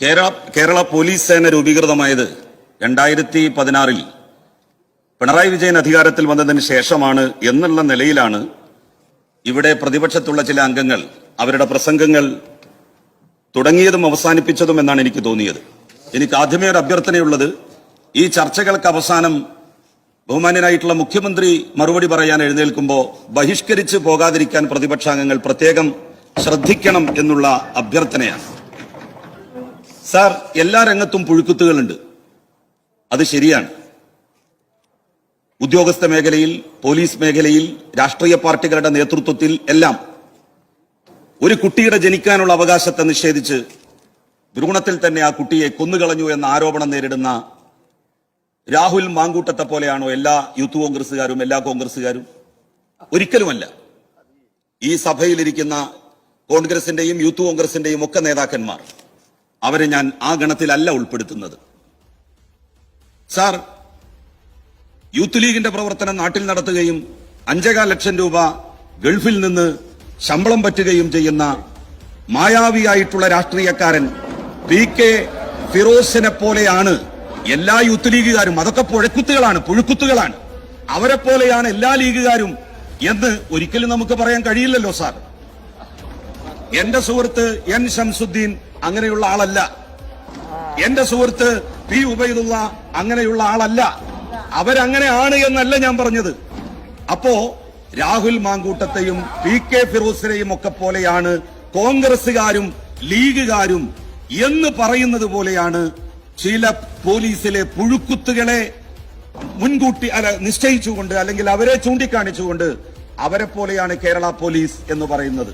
Kerala police സേന രൂപീകൃതമായത് 2016 പിണറായി വിജയൻ അധികാരത്തിൽ വന്നതിന് ശേഷമാണ് എന്നുള്ള നിലയിലാണ് ഇവിടെ പ്രതിപക്ഷത്തുള്ള ചില അംഗങ്ങൾ അവരുടെ പ്രസംഗങ്ങൾ തുടങ്ങിയതും അവസാനിപ്പിച്ചതും എന്നാണ് എനിക്ക് തോന്നിയത്. എനിക്ക് ആദ്യമേ ഒരു അഭ്യർത്ഥനയുള്ളത്, ഈ ചർച്ചകൾക്ക് അവസാനം ബഹുമാന്യനായിട്ടുള്ള മുഖ്യമന്ത്രി മറുപടി പറയാൻ എഴുന്നേൽക്കുമ്പോൾ ബഹിഷ്കരിച്ച് പോകാതിരിക്കാൻ പ്രതിപക്ഷാംഗങ്ങൾ പ്രത്യേകം ശ്രദ്ധിക്കണം എന്നുള്ള അഭ്യർത്ഥനയാണ്. സാർ, എല്ലാ രംഗത്തും പുഴുക്കുത്തുകളുണ്ട്, അത് ശരിയാണ്. ഉദ്യോഗസ്ഥ മേഖലയിൽ, പോലീസ് മേഖലയിൽ, രാഷ്ട്രീയ പാർട്ടികളുടെ നേതൃത്വത്തിൽ എല്ലാം ഒരു കുട്ടിയുടെ ജനിക്കാനുള്ള അവകാശത്തെ നിഷേധിച്ച് ഭ്രൂണത്തിൽ തന്നെ ആ കുട്ടിയെ കൊന്നുകളഞ്ഞു എന്ന ആരോപണം നേരിടുന്ന രാഹുൽ മാങ്കൂട്ടത്തെ പോലെയാണോ എല്ലാ യൂത്ത് കോൺഗ്രസുകാരും, എല്ലാ കോൺഗ്രസുകാരും? ഒരിക്കലുമല്ല. ഈ സഭയിലിരിക്കുന്ന കോൺഗ്രസിന്റെയും യൂത്ത് കോൺഗ്രസിന്റെയും ഒക്കെ നേതാക്കന്മാർ, അവരെ ഞാൻ ആ ഗണത്തിലല്ല ഉൾപ്പെടുത്തുന്നത്. സാർ, യൂത്ത് ലീഗിന്റെ പ്രവർത്തനം നാട്ടിൽ നടത്തുകയും 5.25 ലക്ഷം രൂപ ഗൾഫിൽ നിന്ന് ശമ്പളം പറ്റുകയും ചെയ്യുന്ന മായാവിയായിട്ടുള്ള രാഷ്ട്രീയക്കാരൻ PK ഫിറോസിനെ പോലെയാണ് എല്ലാ യൂത്ത് ലീഗുകാരും. അതൊക്കെ പുഴുക്കുത്തുകളാണ്. അവരെ പോലെയാണ് എല്ലാ ലീഗുകാരും എന്ന് ഒരിക്കലും നമുക്ക് പറയാൻ കഴിയില്ലല്ലോ സാർ. എന്റെ സുഹൃത്ത് N ശംസുദ്ദീൻ അങ്ങനെയുള്ള ആളല്ല. എന്റെ സുഹൃത്ത് P ഉബൈദുള്ള അങ്ങനെയുള്ള ആളല്ല. അവരങ്ങനെയാണ് എന്നല്ല ഞാൻ പറഞ്ഞത്. അപ്പോ രാഹുൽ മാങ്കൂട്ടത്തെയും PK ഫിറോസിനെയും ഒക്കെ പോലെയാണ് കോൺഗ്രസുകാരും ലീഗുകാരും എന്ന് പറയുന്നത് പോലെയാണ് ചില പോലീസിലെ പുഴുക്കുത്തുകളെ മുൻകൂട്ടി നിശ്ചയിച്ചുകൊണ്ട് അല്ലെങ്കിൽ അവരെ ചൂണ്ടിക്കാണിച്ചുകൊണ്ട് അവരെ പോലെയാണ് കേരള പോലീസ് എന്ന് പറയുന്നത്.